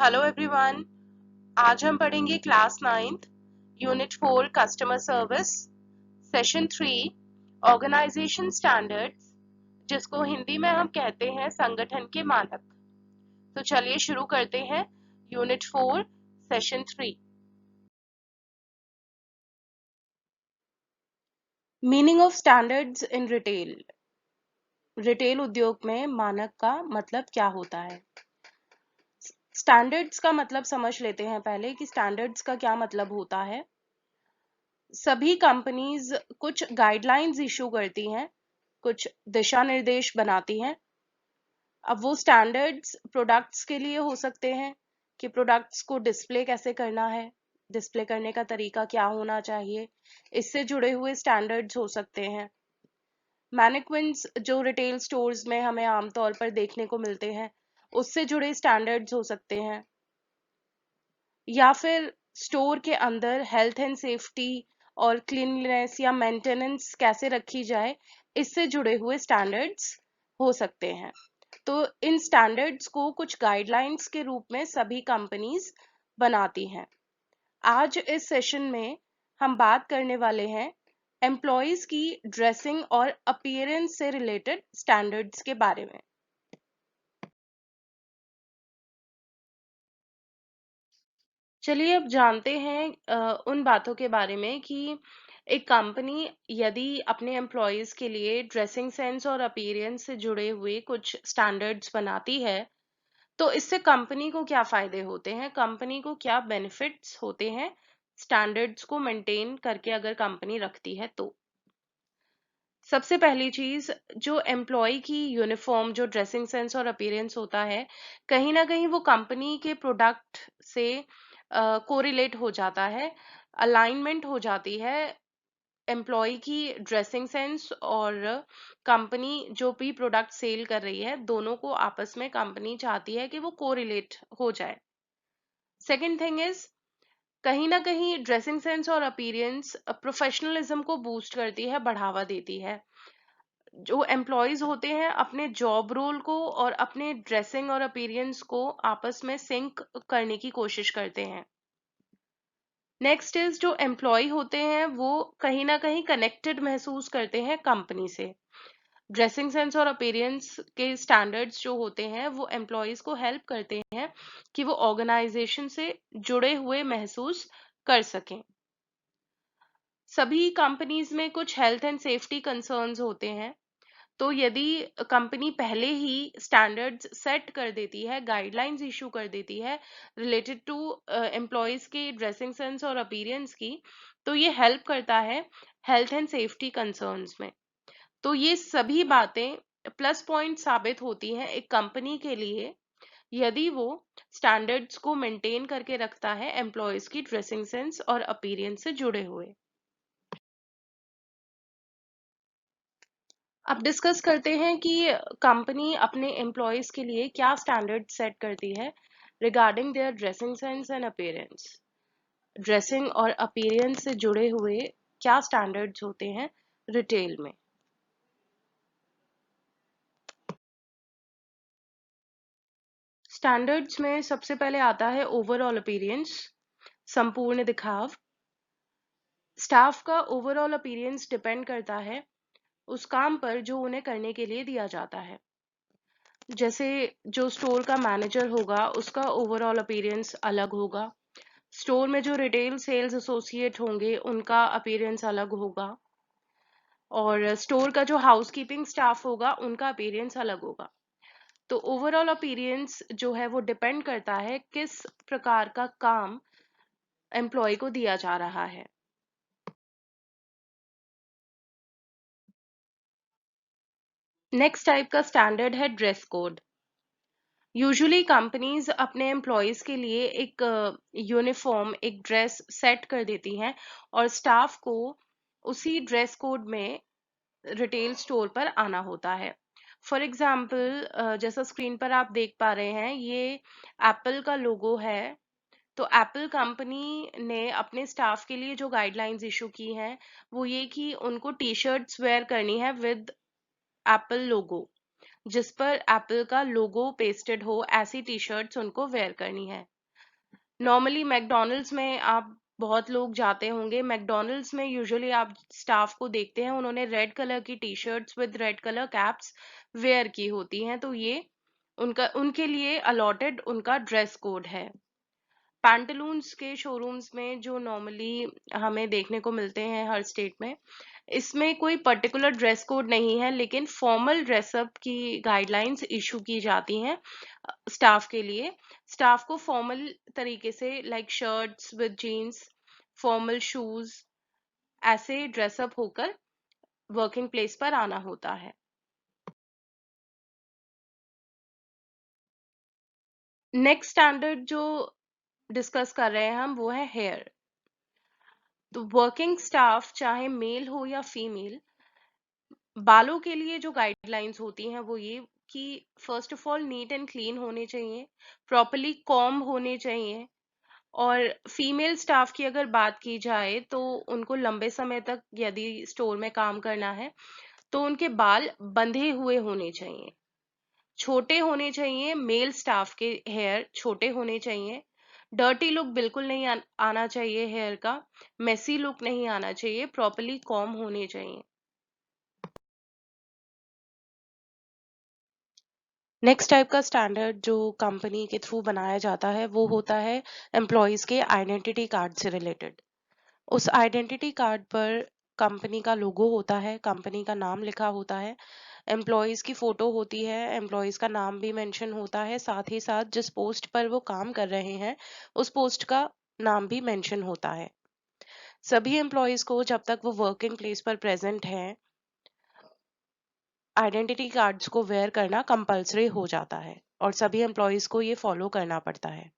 Hello everyone. आज हम पढ़ेंगे class 9th unit 4 customer service session 3 organisation standards, जिसको हिंदी में हम कहते हैं संगठन के मानक। तो चलिए शुरू करते हैं unit 4 session 3। Meaning of standards in retail. Retail उद्योग में मानक का मतलब क्या होता है? स्टैंडर्ड्स का मतलब समझ लेते हैं पहले कि स्टैंडर्ड्स का क्या मतलब होता है। सभी कंपनीज कुछ गाइडलाइंस इशू करती हैं, कुछ दिशा निर्देश बनाती हैं। अब वो स्टैंडर्ड्स प्रोडक्ट्स के लिए हो सकते हैं कि प्रोडक्ट्स को डिस्प्ले कैसे करना है, डिस्प्ले करने का तरीका क्या होना चाहिए, इससे जुड़े हुए स्टैंडर्ड्स हो सकते हैं। मैनेक्विन्स जो रिटेल स्टोर्स में हमें आमतौर पर देखने को मिलते हैं, उससे जुड़े स्टैंडर्ड्स हो सकते हैं। या फिर स्टोर के अंदर हेल्थ एंड सेफ्टी और क्लीनलीनेस या मेंटेनेंस कैसे रखी जाए, इससे जुड़े हुए स्टैंडर्ड्स हो सकते हैं। तो इन स्टैंडर्ड्स को कुछ गाइडलाइंस के रूप में सभी कंपनीज बनाती हैं। आज इस सेशन में हम बात करने वाले हैं एम्प्लॉयज की ड्रेसिंग और अपीयरेंस से रिलेटेड स्टैंडर्ड्स के बारे में। चलिए अब जानते हैं उन बातों के बारे में कि एक कंपनी यदि अपने एम्प्लॉयज के लिए ड्रेसिंग सेंस और अपीयरेंस से जुड़े हुए कुछ स्टैंडर्ड्स बनाती है, तो इससे कंपनी को क्या फायदे होते हैं, कंपनी को क्या बेनिफिट्स होते हैं स्टैंडर्ड्स को मेंटेन करके अगर कंपनी रखती है तो। सबसे पहली चीज, जो एम्प्लॉय की यूनिफॉर्म, जो ड्रेसिंग सेंस और अपीयरेंस होता है, कहीं ना कहीं वो कंपनी के प्रोडक्ट से कोरिलेट हो जाता है, अलाइनमेंट हो जाती है। एम्प्लॉय की ड्रेसिंग सेंस और कंपनी जो भी प्रोडक्ट सेल कर रही है, दोनों को आपस में कंपनी चाहती है कि वो कोरिलेट हो जाए। सेकेंड थिंग इज, कहीं ना कहीं ड्रेसिंग सेंस और अपीयरेंस प्रोफेशनलिज्म को बूस्ट करती है, बढ़ावा देती है। जो एम्प्लॉयज होते हैं अपने जॉब रोल को और अपने ड्रेसिंग और अपीयरेंस को आपस में सिंक करने की कोशिश करते हैं। नेक्स्ट इज, जो एम्प्लॉय होते हैं वो कहीं ना कहीं कनेक्टेड महसूस करते हैं कंपनी से। ड्रेसिंग सेंस और अपीयरेंस के स्टैंडर्ड्स जो होते हैं वो एम्प्लॉयज को हेल्प करते हैं कि वो ऑर्गेनाइजेशन से जुड़े हुए महसूस कर सकें। सभी कंपनीज में कुछ हेल्थ एंड सेफ्टी कंसर्न्स होते हैं, तो यदि कंपनी पहले ही स्टैंडर्ड्स सेट कर देती है, गाइडलाइंस इशू कर देती है रिलेटेड टू एम्प्लॉयज के ड्रेसिंग सेंस और अपीयरेंस की, तो ये हेल्प करता है हेल्थ एंड सेफ्टी कंसर्न्स में। तो ये सभी बातें प्लस पॉइंट साबित होती हैं एक कंपनी के लिए यदि वो स्टैंडर्ड्स को मेंटेन करके रखता है एम्प्लॉयज की ड्रेसिंग सेंस और अपीयरेंस से जुड़े हुए। अब डिस्कस करते हैं कि कंपनी अपने एम्प्लॉयज के लिए क्या स्टैंडर्ड सेट करती है regarding their dressing sense and appearance. Dressing और अपीयरेंस से जुड़े हुए क्या स्टैंडर्ड्स होते हैं रिटेल में। स्टैंडर्ड्स में सबसे पहले आता है ओवरऑल अपीयरेंस, संपूर्ण दिखाव। स्टाफ का ओवरऑल अपीयरेंस डिपेंड करता है उस काम पर जो उन्हें करने के लिए दिया जाता है। जैसे जो स्टोर का मैनेजर होगा उसका ओवरऑल अपीयरेंस अलग होगा, स्टोर में जो रिटेल सेल्स एसोसिएट होंगे उनका अपीयरेंस अलग होगा, और स्टोर का जो हाउसकीपिंग स्टाफ होगा उनका अपीयरेंस अलग होगा। तो ओवरऑल अपीयरेंस जो है वो डिपेंड करता है किस प्रकार का काम एम्प्लॉय को दिया जा रहा है। नेक्स्ट टाइप का स्टैंडर्ड है ड्रेस कोड। यूजुअली कंपनीज अपने एम्प्लॉयज के लिए एक यूनिफॉर्म, एक ड्रेस सेट कर देती हैं और स्टाफ को उसी ड्रेस कोड में रिटेल स्टोर पर आना होता है। फॉर एग्जाम्पल, जैसा स्क्रीन पर आप देख पा रहे हैं, ये एप्पल का लोगो है। तो एप्पल कंपनी ने अपने स्टाफ के लिए जो गाइडलाइंस इशू की हैं वो ये कि उनको टी शर्ट्स वेयर करनी है विद एप्पल लोगो, जिस पर एप्पल का लोगो पेस्टेड हो, ऐसी टी शर्ट्स उनको वेयर करनी है। नॉर्मली मैकडॉनल्ड्स में आप बहुत लोग जाते होंगे। मैकडॉनल्ड्स में यूजुअली आप स्टाफ को देखते हैं, उन्होंने रेड कलर की t-shirts with red colour caps wear की होती हैं, तो ये उनका उनके लिए अलॉटेड उनका ड्रेस कोड है। पैंटालून्स के शोरूम्स में जो नॉर्मली हमें देखने को मिलते हैं हर स्टेट में, इसमें कोई पर्टिकुलर ड्रेस कोड नहीं है, लेकिन फॉर्मल ड्रेसअप की गाइडलाइंस इशू की जाती हैं स्टाफ के लिए। स्टाफ को फॉर्मल तरीके से like shirts with jeans, formal shoes, ऐसे ड्रेसअप होकर वर्किंग प्लेस पर आना होता है। नेक्स्ट स्टैंडर्ड जो डिस्कस कर रहे हैं हम वो है हेयर। तो वर्किंग स्टाफ चाहे मेल हो या फीमेल, बालों के लिए जो गाइडलाइंस होती हैं वो ये कि first of all neat and clean होने चाहिए, प्रॉपरली कॉम्ब होने चाहिए। और फीमेल स्टाफ की अगर बात की जाए तो उनको लंबे समय तक यदि स्टोर में काम करना है तो उनके बाल बंधे हुए होने चाहिए, छोटे होने चाहिए। मेल स्टाफ के हेयर छोटे होने चाहिए। डर्टी लुक बिल्कुल नहीं आना चाहिए हेयर का। मेसी लुक नहीं आना चाहिए। प्रॉपरली कॉम होने चाहिए। नेक्स्ट टाइप का स्टैंडर्ड जो कंपनी के थ्रू बनाया जाता है वो होता है एम्प्लॉयज के आइडेंटिटी कार्ड से रिलेटेड। उस आइडेंटिटी कार्ड पर कंपनी का लोगो होता है, कंपनी का नाम लिखा होता है, एम्प्लॉयज की फोटो होती है, एम्प्लॉयज का नाम भी मेंशन होता है, साथ ही साथ जिस पोस्ट पर वो काम कर रहे हैं उस पोस्ट का नाम भी मेंशन होता है। सभी एम्प्लॉयज को जब तक वो वर्किंग प्लेस पर प्रेजेंट हैं, आइडेंटिटी कार्ड्स को वेयर करना कंपलसरी हो जाता है और सभी एम्प्लॉयज को ये फॉलो करना पड़ता है।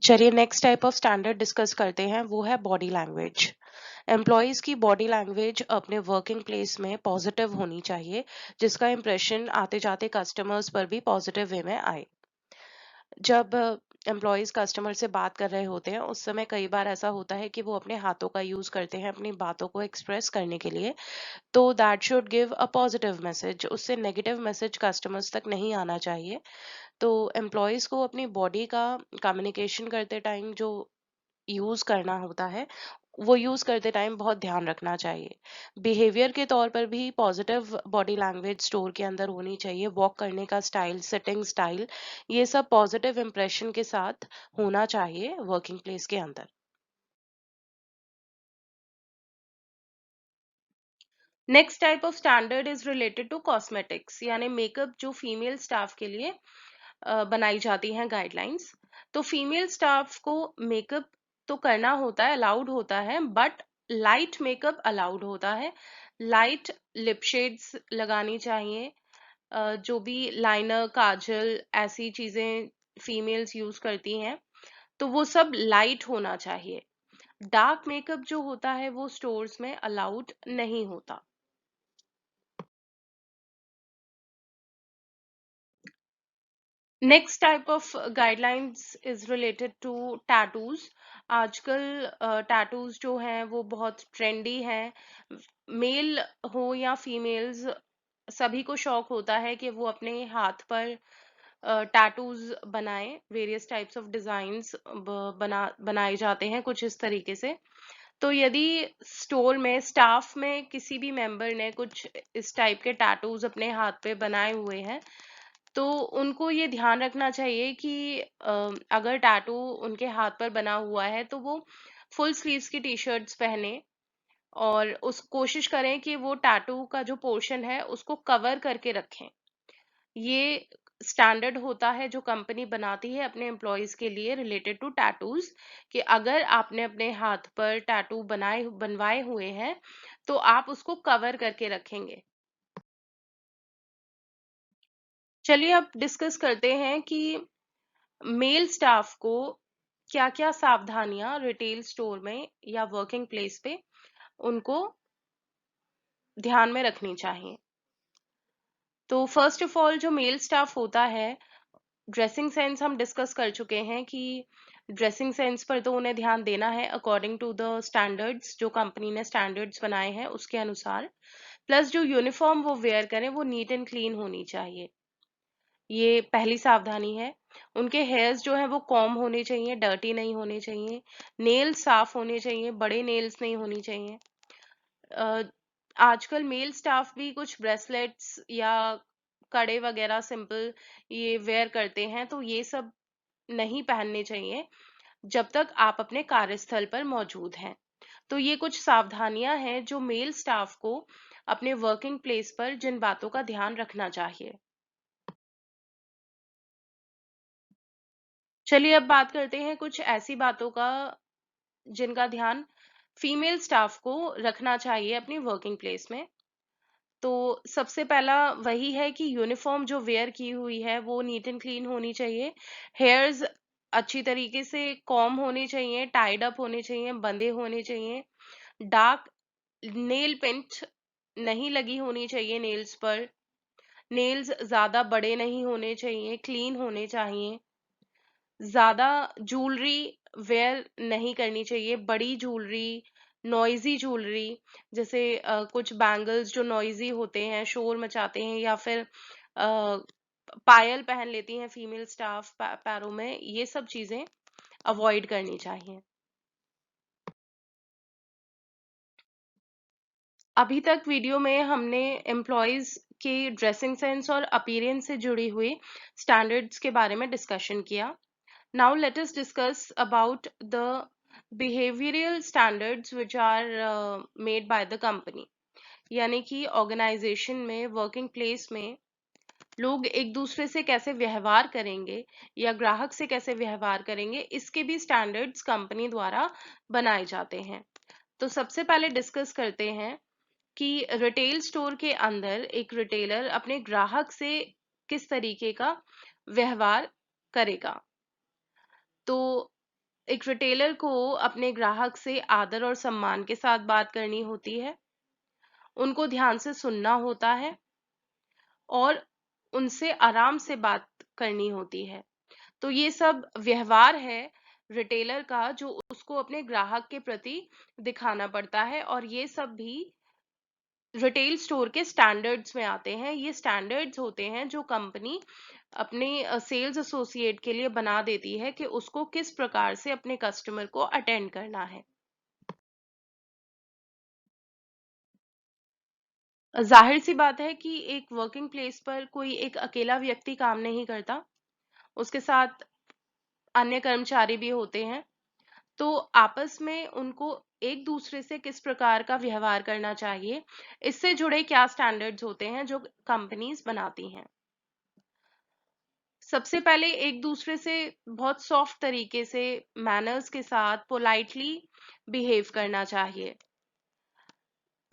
चलिए next type of standard discuss करते हैं, वो है बॉडी लैंग्वेज। एम्प्लॉयज की बॉडी लैंग्वेज अपने वर्किंग प्लेस में पॉजिटिव होनी चाहिए, जिसका इंप्रेशन आते जाते कस्टमर्स पर भी पॉजिटिव वे में आए। जब एम्प्लॉयज कस्टमर से बात कर रहे होते हैं उस समय कई बार ऐसा होता है कि वो अपने हाथों का यूज करते हैं अपनी बातों को एक्सप्रेस करने के लिए, तो that should give a positive message, उससे नेगेटिव मैसेज कस्टमर्स तक नहीं आना चाहिए। तो एम्प्लॉयज को अपनी बॉडी का कम्युनिकेशन करते टाइम जो यूज करना होता है वो यूज करते टाइम बहुत ध्यान रखना चाहिए। बिहेवियर के तौर पर भी पॉजिटिव बॉडी लैंग्वेज स्टोर के अंदर होनी चाहिए। वॉक करने का स्टाइल, सिटिंग स्टाइल, ये सब पॉजिटिव इंप्रेशन के साथ होना चाहिए वर्किंग प्लेस के अंदर। Next type of standard is related to cosmetics, यानी मेकअप जो फीमेल स्टाफ के लिए बनाई जाती हैं गाइडलाइंस। तो फीमेल स्टाफ को मेकअप तो करना होता है, अलाउड होता है, बट लाइट मेकअप अलाउड होता है। लाइट लिप शेड्स लगानी चाहिए। जो भी लाइनर, काजल, ऐसी चीजें फीमेल्स यूज करती हैं तो वो सब लाइट होना चाहिए। डार्क मेकअप जो होता है वो स्टोर्स में अलाउड नहीं होता। Next type of guidelines is related to tattoos. आजकल टैटूज जो हैं वो बहुत ट्रेंडी हैं। मेल हो या फीमेल्स, सभी को शौक होता है कि वो अपने हाथ पर टैटूज बनाएं। वेरियस टाइप्स ऑफ डिजाइंस बनाए जाते हैं कुछ इस तरीके से। तो यदि स्टोर में स्टाफ में किसी भी मेंबर ने कुछ इस टाइप के टैटूज अपने हाथ पे बनाए हुए हैं तो उनको ये ध्यान रखना चाहिए कि अगर टैटू उनके हाथ पर बना हुआ है तो वो फुल स्लीव्स की टी शर्ट्स पहने और उस कोशिश करें कि वो टैटू का जो पोर्शन है उसको कवर करके रखें। ये स्टैंडर्ड होता है जो कंपनी बनाती है अपने एम्प्लॉयज के लिए रिलेटेड टू टैटूज, कि अगर आपने अपने हाथ पर टैटू बनवाए हुए हैं तो आप उसको कवर करके रखेंगे। चलिए अब डिस्कस करते हैं कि मेल स्टाफ को क्या-क्या सावधानियां रिटेल स्टोर में या वर्किंग प्लेस पे उनको ध्यान में रखनी चाहिए। तो फर्स्ट ऑफ ऑल जो मेल स्टाफ होता है, ड्रेसिंग सेंस हम डिस्कस कर चुके हैं कि ड्रेसिंग सेंस पर तो उन्हें ध्यान देना है अकॉर्डिंग टू द स्टैंडर्ड्स जो कंपनी ने स्टैंडर्ड्स बनाए हैं उसके अनुसार। प्लस जो यूनिफॉर्म वो वेयर करें वो नीट एंड क्लीन होनी चाहिए। ये पहली सावधानी है। उनके हेयर्स जो हैं वो कॉम्ब होने चाहिए, डर्टी नहीं होने चाहिए। नेल्स साफ होने चाहिए, बड़े नेल्स नहीं होनी चाहिए। अ, आजकल मेल स्टाफ भी कुछ ब्रेसलेट्स या कड़े वगैरह सिंपल ये वेयर करते हैं, तो ये सब नहीं पहनने चाहिए जब तक आप अपने कार्यस्थल पर मौजूद हैं। तो ये कुछ सावधानियां हैं जो मेल स्टाफ को अपने वर्किंग प्लेस पर जिन बातों का ध्यान रखना चाहिए। चलिए अब बात करते हैं कुछ ऐसी बातों का जिनका ध्यान फीमेल स्टाफ को रखना चाहिए अपनी वर्किंग प्लेस में। तो सबसे पहला वही है कि यूनिफॉर्म जो वेयर की हुई है वो नीट एंड क्लीन होनी चाहिए। हेयर्स अच्छी तरीके से कॉम्ब होने चाहिए, टाइड अप होने चाहिए, बंधे होने चाहिए। डार्क नेल पेंट नहीं लगी होनी चाहिए नेल्स पर। नेल्स ज्यादा बड़े नहीं होने चाहिए, क्लीन होने चाहिए। ज़्यादा ज्वेलरी वेयर नहीं करनी चाहिए, बड़ी ज्वेलरी, नॉइज़ी ज्वेलरी जैसे कुछ बैंगल्स जो नॉइज़ी होते हैं, शोर मचाते हैं या फिर पायल पहन लेती हैं फीमेल स्टाफ पैरों में, ये सब चीज़ें अवॉइड करनी चाहिए। अभी तक वीडियो में हमने एम्प्लॉयज के ड्रेसिंग सेंस और अपीयरेंस से जुड़ी हुई स्टैंडर्ड्स के बारे में डिस्कशन किया। Now let us discuss about the behavioral standards which are made by the company. यानी कि ऑर्गेनाइजेशन में, वर्किंग प्लेस में लोग एक दूसरे से कैसे व्यवहार करेंगे या ग्राहक से कैसे व्यवहार करेंगे, इसके भी स्टैंडर्ड्स कंपनी द्वारा बनाए जाते हैं। तो सबसे पहले डिस्कस करते हैं कि रिटेल स्टोर के अंदर एक रिटेलर अपने ग्राहक से किस तरीके का व्यवहार करेगा। तो एक रिटेलर को अपने ग्राहक से आदर और सम्मान के साथ बात करनी होती है, उनको ध्यान से सुनना होता है और उनसे आराम से बात करनी होती है। तो ये सब व्यवहार है रिटेलर का जो उसको अपने ग्राहक के प्रति दिखाना पड़ता है, और ये सब भी रिटेल स्टोर के स्टैंडर्ड्स में आते हैं। ये स्टैंडर्ड्स होते हैं जो कंपनी अपने सेल्स एसोसिएट के लिए बना देती है कि उसको किस प्रकार से अपने कस्टमर को अटेंड करना है। जाहिर सी बात है कि एक वर्किंग प्लेस पर कोई एक अकेला व्यक्ति काम नहीं करता, उसके साथ अन्य कर्मचारी भी होते हैं। तो आपस में उनको एक दूसरे से किस प्रकार का व्यवहार करना चाहिए, इससे जुड़े क्या स्टैंडर्ड्स होते हैं जो कंपनीज बनाती हैं। सबसे पहले एक दूसरे से बहुत सॉफ्ट तरीके से, मैनर्स के साथ पोलाइटली बिहेव करना चाहिए।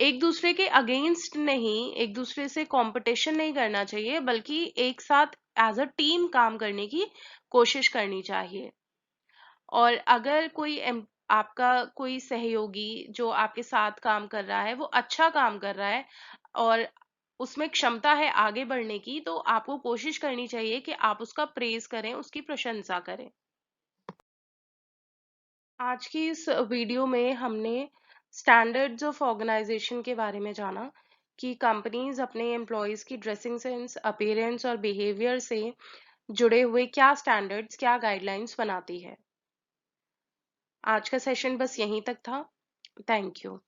एक दूसरे के अगेंस्ट नहीं, एक दूसरे से कंपटीशन नहीं करना चाहिए, बल्कि एक साथ एज अ टीम काम करने की कोशिश करनी चाहिए। और अगर कोई आपका कोई सहयोगी जो आपके साथ काम कर रहा है वो अच्छा काम कर रहा है और उसमें क्षमता है आगे बढ़ने की, तो आपको कोशिश करनी चाहिए कि आप उसका प्रेज करें, उसकी प्रशंसा करें। आज की इस वीडियो में हमने स्टैंडर्ड्स ऑफ ऑर्गेनाइजेशन के बारे में जाना कि कंपनीज अपने एम्प्लॉयज की ड्रेसिंग सेंस, अपीयरेंस और बिहेवियर से जुड़े हुए क्या स्टैंडर्ड्स, क्या गाइडलाइंस बनाती है। आज का सेशन बस यहीं तक था। Thank you.